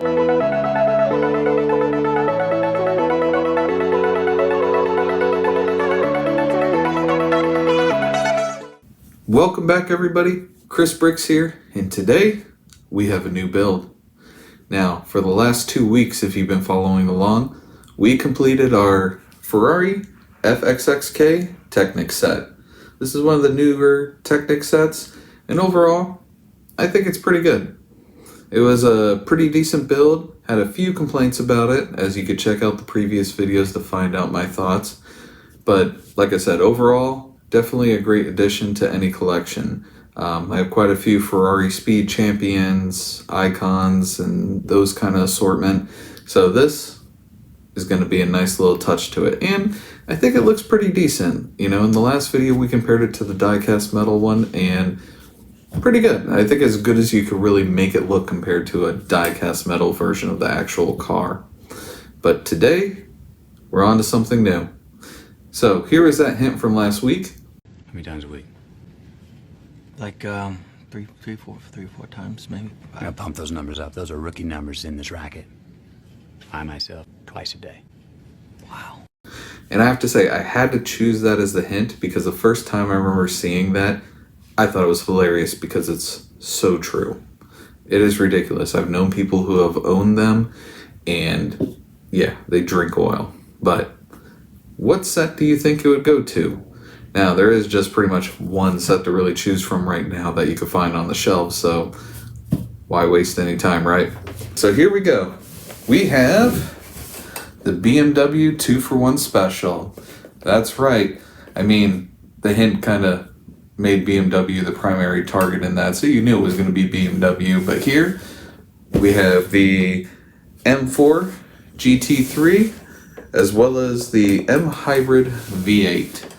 Welcome back everybody, Chris Bricks here, and today we have a new build. Now, for the last 2 weeks, if you've been following along, we completed our Ferrari FXXK Technic set. This is one of the newer Technic sets, and overall, I think it's pretty good. It was a pretty decent build, had a few complaints about it, as you could check out the previous videos to find out my thoughts. But like I said, overall, definitely a great addition to any collection. I have quite a few Ferrari Speed Champions, Icons, and those kind of assortment. So this is going to be a nice little touch to it. And I think it looks pretty decent. You know, in the last video we compared it to the die-cast metal one, and pretty good. I think as good as you could really make it look compared to a die-cast metal version of the actual car. But today, we're on to something new. So here is that hint from last week. How many times a week? Like three or four times maybe. I gotta pump those numbers up. Those are rookie numbers in this racket. I myself, twice a day. Wow. And I have to say, I had to choose that as the hint because the first time I remember seeing that, I thought it was hilarious because it's so true. It is ridiculous. I've known people who have owned them, and yeah, they drink oil. But what set do you think it would go to? Now, there is just pretty much one set to really choose from right now that you can find on the shelves, so why waste any time, right? So here we go. We have the BMW 2-for-1 Special. That's right. I mean, the hint kind of made BMW the primary target in that, so you knew it was going to be BMW. But here we have the M4 GT3 as well as the M Hybrid V8.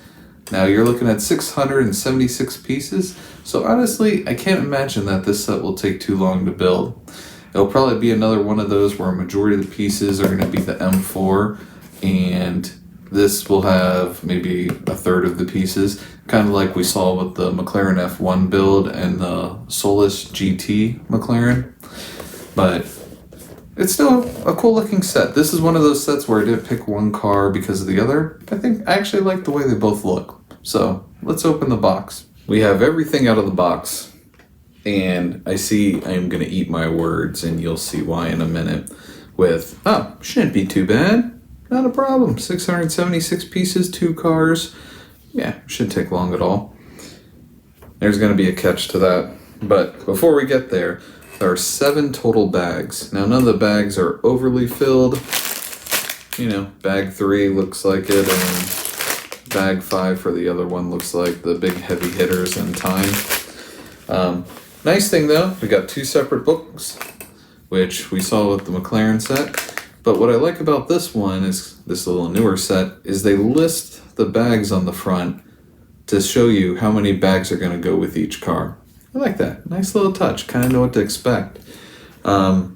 Now you're looking at 676 pieces, so honestly I can't imagine that this set will take too long to build. It'll probably be another one of those where a majority of the pieces are going to be the M4, and this will have maybe a third of the pieces, kind of like we saw with the McLaren F1 build and the Solus GT McLaren. But it's still a cool looking set. This is one of those sets where I didn't pick one car because of the other. I think I actually like the way they both look. So let's open the box. We have everything out of the box. And I see I'm going to eat my words, and you'll see why in a minute. With, oh, shouldn't be too bad. Not a problem. 676 pieces, 2 cars. Yeah, shouldn't take long at all. There's going to be a catch to that. But before we get there, there are 7 total bags. Now, none of the bags are overly filled. You know, bag 3 looks like it, and bag 5 for the other one looks like the big heavy hitters in time. Nice thing though, we got 2 separate books, which we saw with the McLaren set. But what I like about this one is, this little newer set, is they list the bags on the front to show you how many bags are going to go with each car. I like that. Nice little touch. Kind of know what to expect. The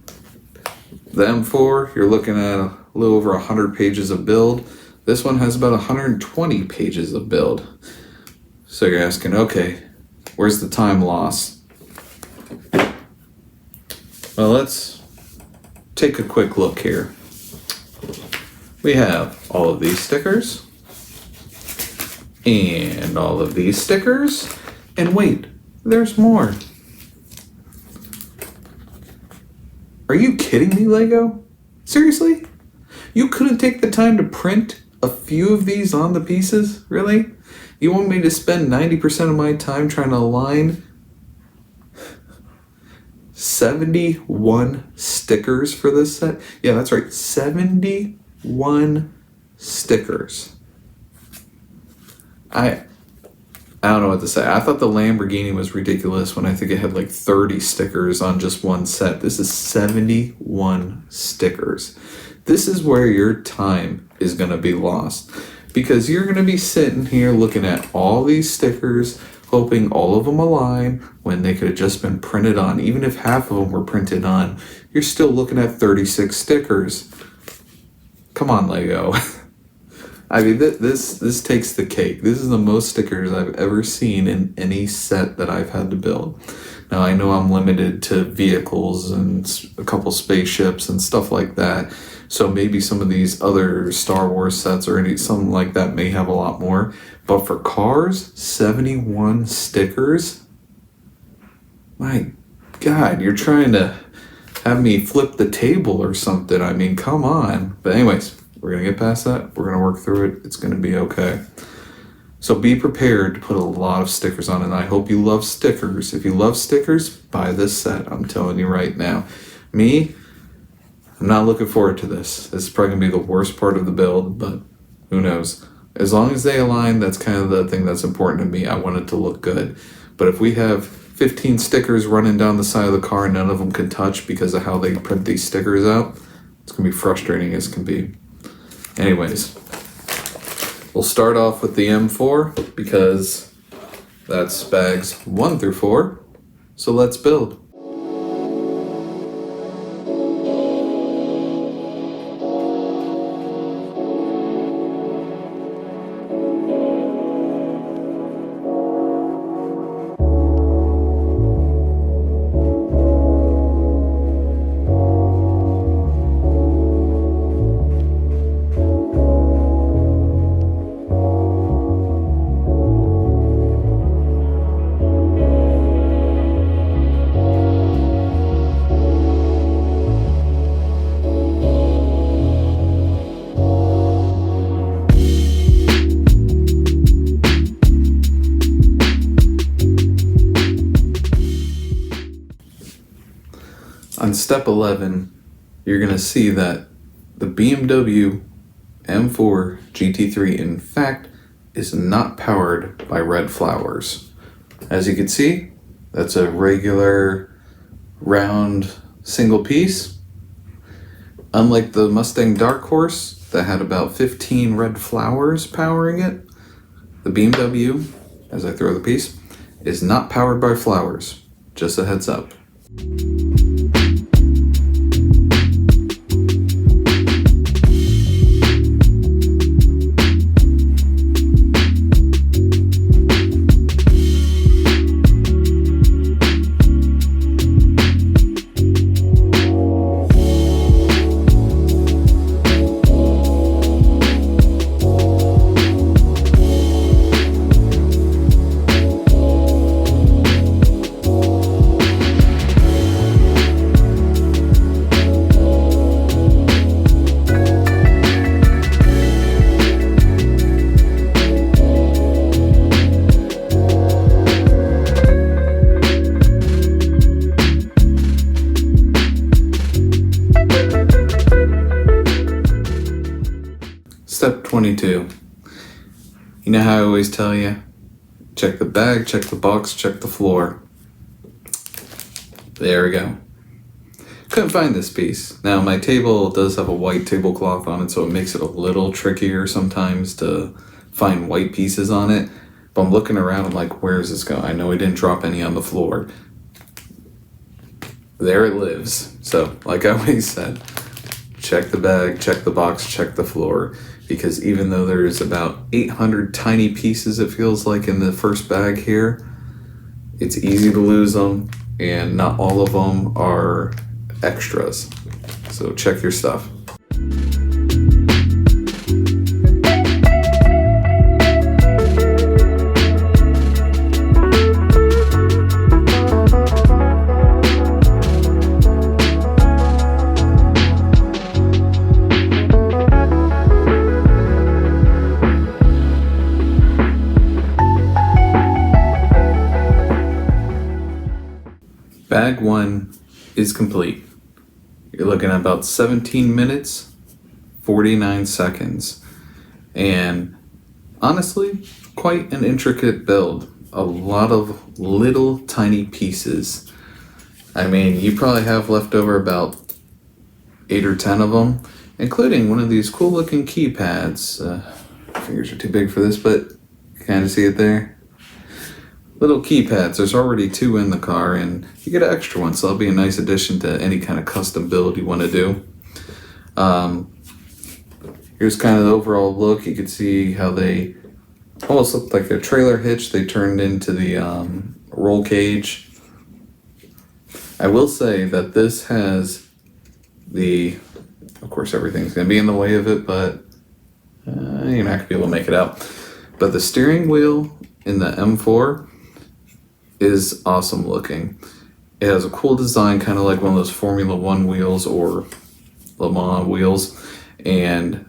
M4, you're looking at a little over 100 pages of build. This one has about 120 pages of build. So you're asking, okay, where's the time loss? Well, let's take a quick look here. We have all of these stickers, and all of these stickers, and wait, there's more. Are you kidding me, LEGO? Seriously? You couldn't take the time to print a few of these on the pieces? Really? You want me to spend 90% of my time trying to align 71 stickers for this set? Yeah, that's right, 71 stickers. I don't know what to say. I thought the Lamborghini was ridiculous when I think it had like 30 stickers on just one set. This is 71 stickers. This is where your time is going to be lost, because you're going to be sitting here looking at all these stickers, hoping all of them align when they could have just been printed on. Even if half of them were printed on, you're still looking at 36 stickers. Come on, LEGO. I mean, this takes the cake. This is the most stickers I've ever seen in any set that I've had to build. Now, I know I'm limited to vehicles and a couple spaceships and stuff like that. So maybe some of these other Star Wars sets or something like that may have a lot more. But for cars, 71 stickers? My God, you're trying to have me flip the table or something. I mean, come on. But anyways, we're going to get past that. We're going to work through it. It's going to be okay. So be prepared to put a lot of stickers on it. And I hope you love stickers. If you love stickers, buy this set. I'm telling you right now. Me, I'm not looking forward to this. This is probably going to be the worst part of the build, but who knows. As long as they align, that's kind of the thing that's important to me. I want it to look good. But if we have 15 stickers running down the side of the car and none of them can touch because of how they print these stickers out, it's going to be frustrating as can be. Anyways, we'll start off with the M4 because that's bags 1 through 4. So let's build. On step 11, you're going to see that the BMW M4 GT3, in fact, is not powered by red flowers. As you can see, that's a regular round single piece. Unlike the Mustang Dark Horse that had about 15 red flowers powering it, the BMW, as I throw the piece, is not powered by flowers. Just a heads up. Step 22. You know how I always tell you? Check the bag, check the box, check the floor. There we go. Couldn't find this piece. Now my table does have a white tablecloth on it, so it makes it a little trickier sometimes to find white pieces on it. But I'm looking around, I'm like, where's this going? I know I didn't drop any on the floor. There it lives. So, like I always said, check the bag, check the box, check the floor. Because even though there's about 800 tiny pieces, it feels like, in the first bag here, it's easy to lose them, and not all of them are extras. So check your stuff. Bag 1 is complete. You're looking at about 17 minutes, 49 seconds. And honestly, quite an intricate build. A lot of little tiny pieces. I mean, you probably have left over about 8 or 10 of them, including one of these cool looking keypads. Fingers are too big for this, but you kind of see it there. Little keypads. There's already 2 in the car, and you get an extra one, so that'll be a nice addition to any kind of custom build you want to do. Here's kind of the overall look. You can see how they almost looked like their trailer hitch. They turned into the roll cage. I will say that this has of course everything's going to be in the way of it, but you're not going to be able to make it out. But the steering wheel in the M4 is awesome looking. It has a cool design, kind of like one of those Formula One wheels or Le Mans wheels. And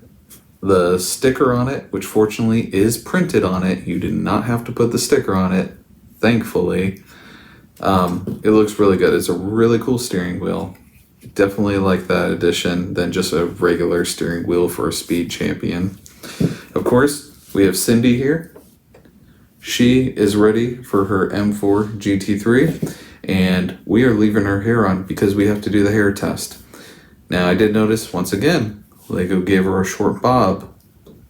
the sticker on it, which fortunately is printed on it, you did not have to put the sticker on it, thankfully. It looks really good. It's a really cool steering wheel. Definitely like that addition than just a regular steering wheel for a speed champion. Of course, we have Cindy here. She is ready for her M4 GT3, and we are leaving her hair on because we have to do the hair test. Now, I did notice once again, LEGO gave her a short bob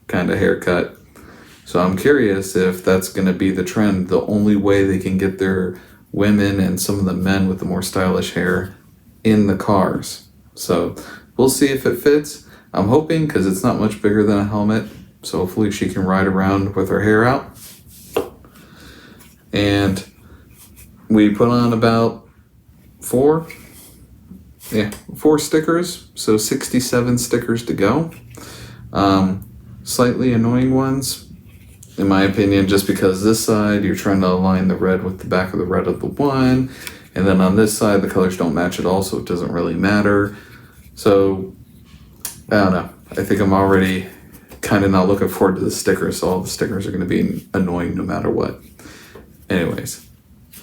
kind of haircut. So I'm curious if that's going to be the trend, the only way they can get their women and some of the men with the more stylish hair in the cars. So we'll see if it fits. I'm hoping, because it's not much bigger than a helmet, so hopefully she can ride around with her hair out. And we put on about four stickers, so 67 stickers to go. Slightly annoying ones, in my opinion, just because this side you're trying to align the red with the back of the red of the one, and then on this side the colors don't match at all, so it doesn't really matter. So I don't know, I think I'm already kind of not looking forward to the stickers, so all the stickers are going to be annoying no matter what. Anyways,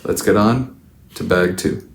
let's get on to bag 2.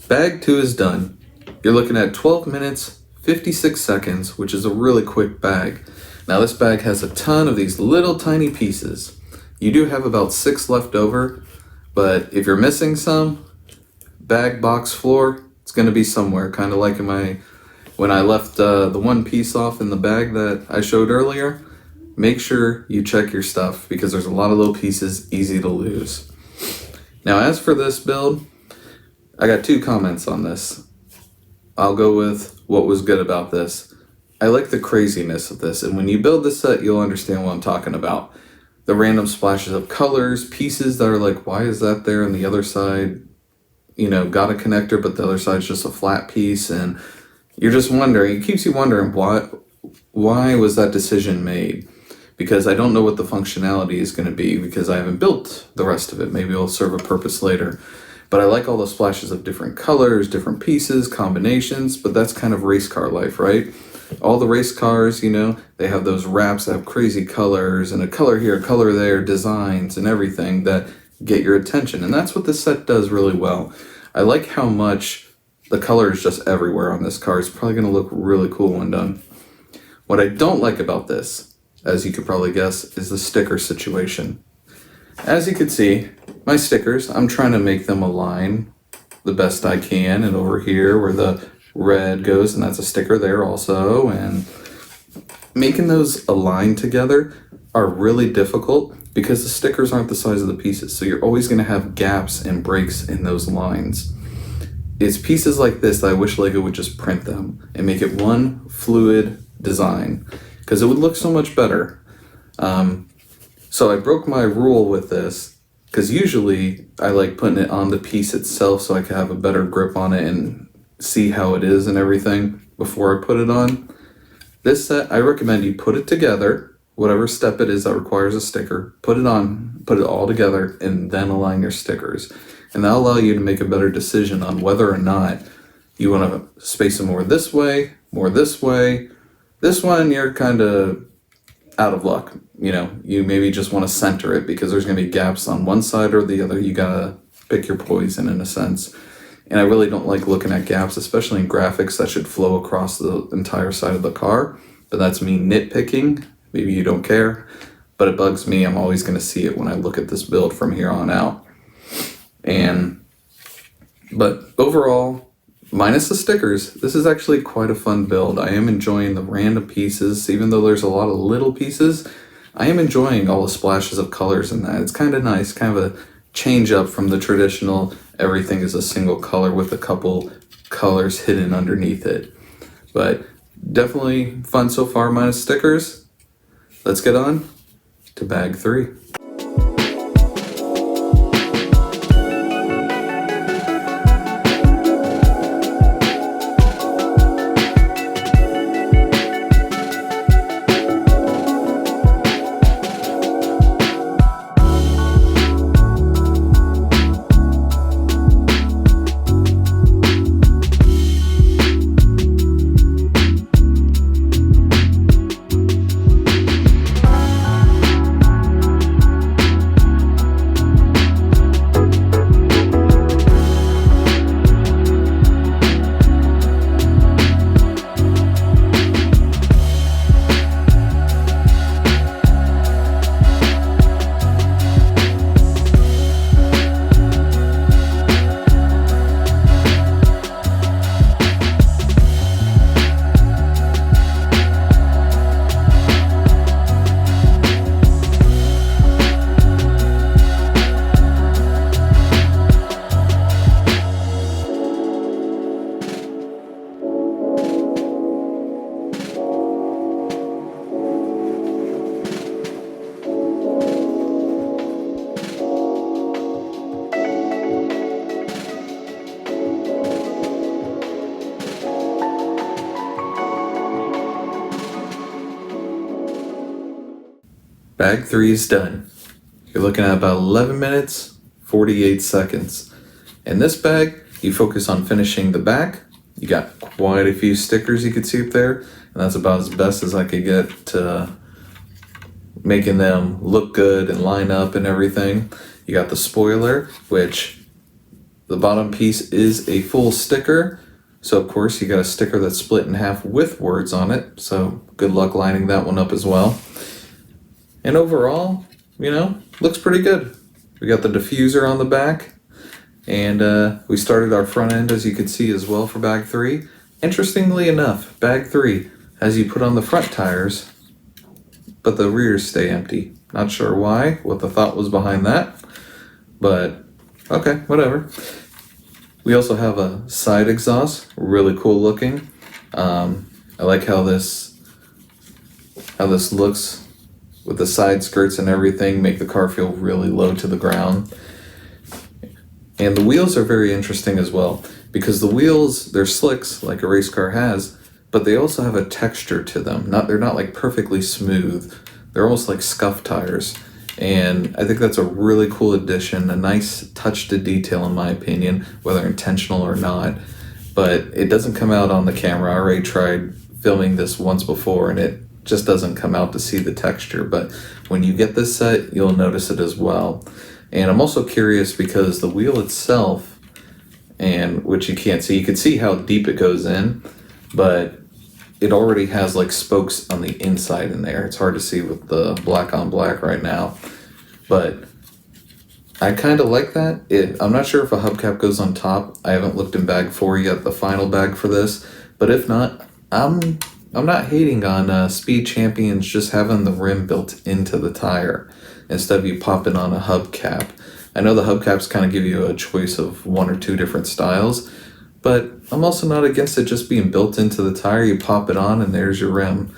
Bag 2 is done. You're looking at 12 minutes, 56 seconds, which is a really quick bag. Now this bag has a ton of these little tiny pieces. You do have about 6 left over, but if you're missing some, bag box floor, it's going to be somewhere, kind of like when I left the one piece off in the bag that I showed earlier. Make sure you check your stuff because there's a lot of little pieces easy to lose. Now as for this build, I got 2 comments on this. I'll go with what was good about this. I like the craziness of this, and when you build this set, you'll understand what I'm talking about. The random splashes of colors, pieces that are like, why is that there? And the other side, got a connector, but the other side's just a flat piece, and you're just wondering, it keeps you wondering, why was that decision made? Because I don't know what the functionality is going to be, because I haven't built the rest of it. Maybe it'll serve a purpose later. But I like all the splashes of different colors, different pieces, combinations, but that's kind of race car life, right? All the race cars, they have those wraps that have crazy colors and a color here, a color there, designs and everything that get your attention. And that's what this set does really well. I like how much the color is just everywhere on this car. It's probably going to look really cool when done. What I don't like about this, as you could probably guess, is the sticker situation. As you can see, my stickers, I'm trying to make them align the best I can, and over here where the red goes, and that's a sticker there also, and making those align together, are really difficult because the stickers aren't the size of the pieces. So you're always going to have gaps and breaks in those lines. It's pieces like this that I wish LEGO would just print them and make it one fluid design, because it would look so much better. So I broke my rule with this, because usually I like putting it on the piece itself so I can have a better grip on it and see how it is and everything before I put it on. This set, I recommend you put it together, whatever step it is that requires a sticker, put it on, put it all together, and then align your stickers. And that'll allow you to make a better decision on whether or not you want to space them more this way, more this way. This one, you're kind of out of luck. You know, you maybe just want to center it because there's going to be gaps on one side or the other. You got to pick your poison in a sense. And I really don't like looking at gaps, especially in graphics that should flow across the entire side of the car. But that's me nitpicking. Maybe you don't care, but it bugs me. I'm always going to see it when I look at this build from here on out. But overall, minus the stickers, this is actually quite a fun build. I am enjoying the random pieces, even though there's a lot of little pieces. I am enjoying all the splashes of colors in that. It's kind of nice, kind of a change up from the traditional everything is a single color with a couple colors hidden underneath it. But definitely fun so far minus stickers. Let's get on to bag 3. Bag 3 is done. You're looking at about 11 minutes, 48 seconds. In this bag, you focus on finishing the back. You got quite a few stickers you could see up there, and that's about as best as I could get to making them look good and line up and everything. You got the spoiler, which the bottom piece is a full sticker. So of course you got a sticker that's split in half with words on it. So good luck lining that one up as well. And overall, you know, looks pretty good. We got the diffuser on the back, and we started our front end, as you can see as well, for bag 3. Interestingly enough, bag 3 has you put on the front tires, but the rears stay empty. Not sure why, what the thought was behind that, but okay, whatever. We also have a side exhaust, really cool looking. I like how this looks with the side skirts and everything, make the car feel really low to the ground. And the wheels are very interesting as well, because the wheels, they're slicks like a race car has, but they also have a texture to them. They're not like perfectly smooth. They're almost like scuff tires. And I think that's a really cool addition, a nice touch to detail in my opinion, whether intentional or not. But it doesn't come out on the camera. I already tried filming this once before and it just doesn't come out to see the texture. But when you get this set, you'll notice it as well. And I'm also curious because the wheel itself, and which you can't see, you can see how deep it goes in, but it already has like spokes on the inside in there. It's hard to see with the black on black right now, but I kind of like that. I'm not sure if a hubcap goes on top. I haven't looked in bag 4 yet, the final bag for this, but if not, I'm I'm not hating on Speed Champions just having the rim built into the tire instead of you popping on a hubcap. I know the hubcaps kind of give you a choice of one or two different styles, but I'm also not against it just being built into the tire. You pop it on and there's your rim.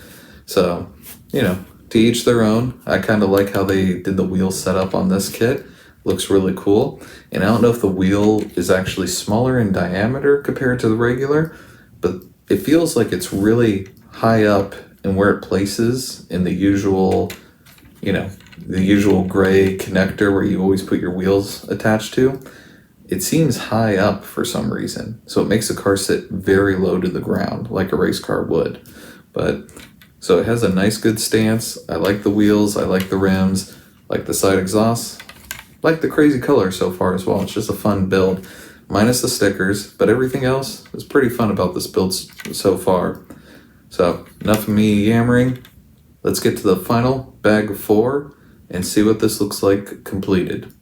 So, to each their own. I kind of like how they did the wheel setup on this kit. Looks really cool. And I don't know if the wheel is actually smaller in diameter compared to the regular, but it feels like it's really high up in where it places in the usual, the usual gray connector where you always put your wheels attached to. It seems high up for some reason. So it makes the car sit very low to the ground, like a race car would. So it has a nice good stance. I like the wheels, I like the rims, like the side exhaust, like the crazy color so far as well. It's just a fun build, minus the stickers, but everything else is pretty fun about this build so far. So enough of me yammering. Let's get to the final bag of 4 and see what this looks like completed.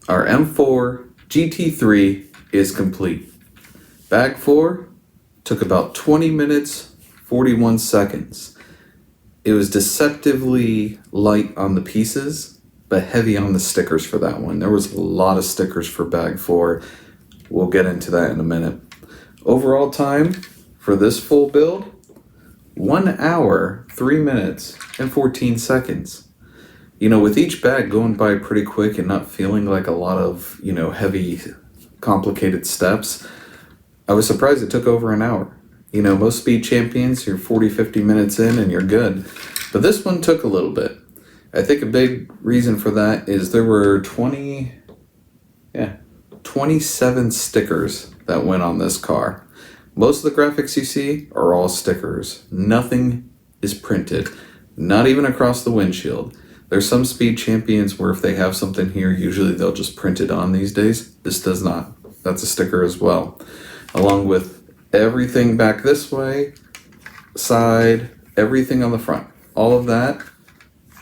Our M4 GT3 is complete. Bag 4 took about 20 minutes, 41 seconds. It was deceptively light on the pieces, but heavy on the stickers for that one. There was a lot of stickers for bag 4. We'll get into that in a minute. Overall time for this full build, 1 hour, 3 minutes, and 14 seconds. With each bag going by pretty quick and not feeling like a lot of, heavy, complicated steps, I was surprised it took over an hour. Most speed champions, you're 40, 50 minutes in and you're good. But this one took a little bit. I think a big reason for that is there were 27 stickers that went on this car. Most of the graphics you see are all stickers. Nothing is printed, not even across the windshield. There's some speed champions where if they have something here, usually they'll just print it on these days. This does not. That's a sticker as well. Along with everything back this way, side, everything on the front. All of that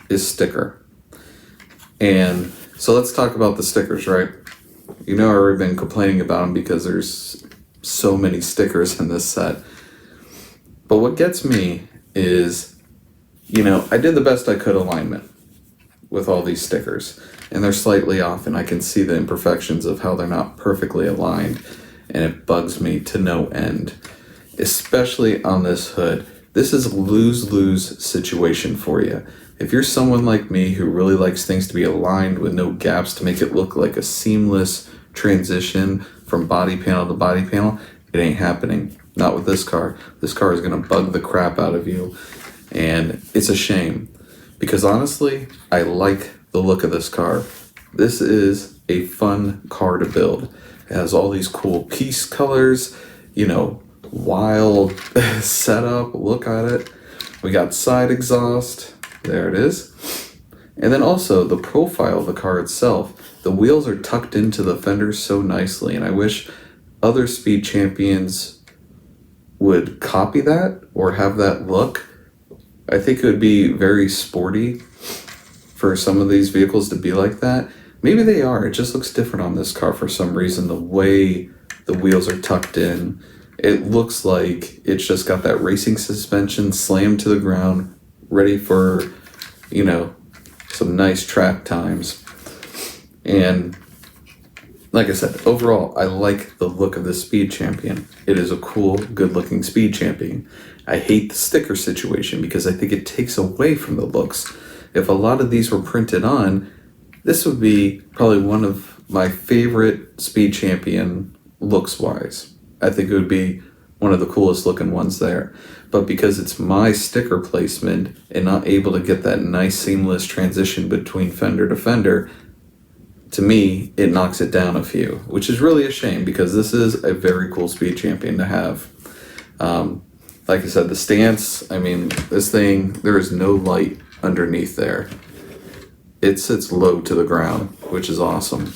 is sticker. And so let's talk about the stickers, right? You know, I've already been complaining about them because there's so many stickers in this set. But what gets me is, you know, I did the best I could alignment with all these stickers, and they're slightly off, and I can see the imperfections of how they're not perfectly aligned, and it bugs me to no end, especially on this hood. This is a lose-lose situation for you. If you're someone like me who really likes things to be aligned with no gaps to make it look like a seamless transition from body panel to body panel, it ain't happening. Not with this car. This car is going to bug the crap out of you, and it's a shame because honestly, I like the look of this car. This is a fun car to build. It has all these cool piece colors, you know, wild setup. Look at it. We got side exhaust. There it is. And then also the profile of the car itself. The wheels are tucked into the fenders so nicely, and I wish other speed champions would copy that or have that look. I think it would be very sporty for some of these vehicles to be like that. Maybe they are. It just looks different on this car for some reason. The way the wheels are tucked in, it looks like it's just got that racing suspension slammed to the ground, ready for, you know, some nice track times. And like I said, overall, I like the look of this Speed Champion. It is a cool, good-looking Speed Champion. I hate the sticker situation because I think it takes away from the looks. If a lot of these were printed on, this would be probably one of my favorite Speed Champion looks-wise. I think it would be one of the coolest looking ones there. But because it's my sticker placement and not able to get that nice seamless transition between fender to fender, to me, it knocks it down a few, which is really a shame because this is a very cool Speed Champion to have. Like I said, the stance, I mean, this thing, there is no light underneath there. It sits low to the ground, which is awesome.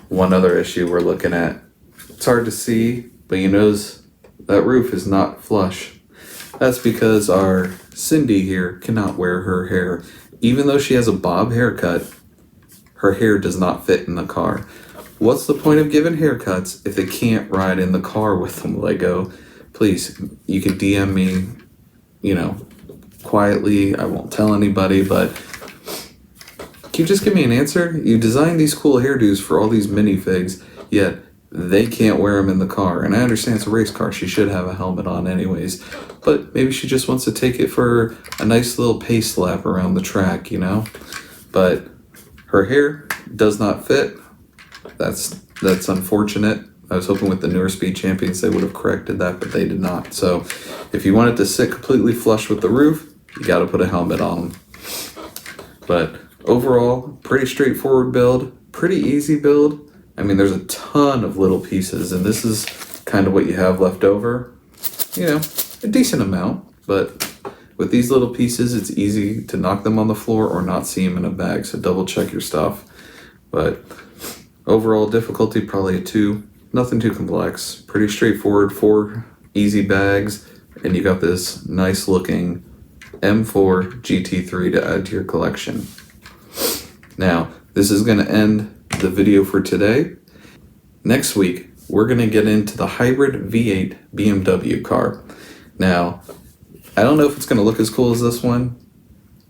One other issue we're looking at, it's hard to see, but you notice that roof is not flush. That's because our Cindy here cannot wear her hair. Even though she has a bob haircut, her hair does not fit in the car. What's the point of giving haircuts if they can't ride in the car with them, Lego? Please, you can DM me, you know, quietly. I won't tell anybody, but can you just give me an answer? You designed these cool hairdos for all these minifigs, yet they can't wear them in the car. And I understand it's a race car. She should have a helmet on anyways. But maybe she just wants to take it for a nice little pace lap around the track, you know? But her hair does not fit. That's unfortunate. I was hoping with the newer Speed Champions they would have corrected that, but they did not. So if you want it to sit completely flush with the roof, you got to put a helmet on them. But overall, pretty straightforward build, pretty easy build. I mean, there's a ton of little pieces, and this is kind of what you have left over. You know, a decent amount, but with these little pieces, it's easy to knock them on the floor or not see them in a bag, so double check your stuff. But overall difficulty, probably a 2. Nothing too complex. Pretty straightforward, 4 easy bags, and you got this nice looking M4 GT3 to add to your collection. Now, this is going to end the video for today. Next week, we're going to get into the hybrid V8 BMW car. Now, I don't know if it's going to look as cool as this one.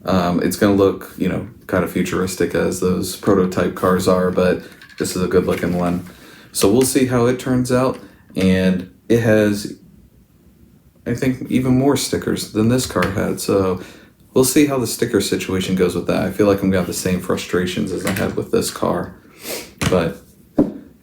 It's going to look, you know, kind of futuristic as those prototype cars are, but this is a good looking one. So we'll see how it turns out, and it has, I think, even more stickers than this car had. So we'll see how the sticker situation goes with that. I feel like I'm going to have the same frustrations as I had with this car. But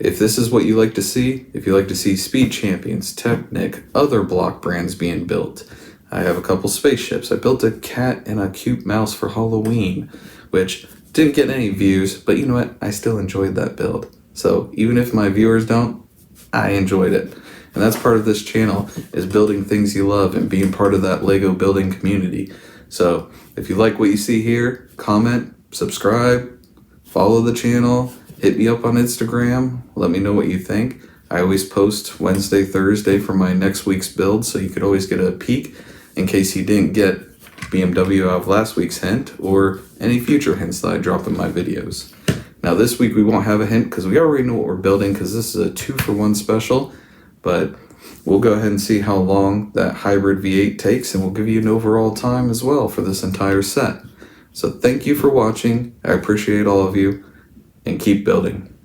if this is what you like to see, if you like to see Speed Champions, Technic, other block brands being built, I have a couple spaceships. I built a cat and a cute mouse for Halloween, which didn't get any views, but you know what? I still enjoyed that build. So even if my viewers don't, I enjoyed it. And that's part of this channel, is building things you love and being part of that Lego building community. So if you like what you see here, comment, subscribe, follow the channel, hit me up on Instagram, let me know what you think. I always post Wednesday, Thursday for my next week's build, so you could always get a peek in case you didn't get BMW out of last week's hint or any future hints that I drop in my videos. Now this week we won't have a hint because we already know what we're building because this is a 2-for-1 special, but we'll go ahead and see how long that hybrid V8 takes, and we'll give you an overall time as well for this entire set. So thank you for watching. I appreciate all of you, and keep building.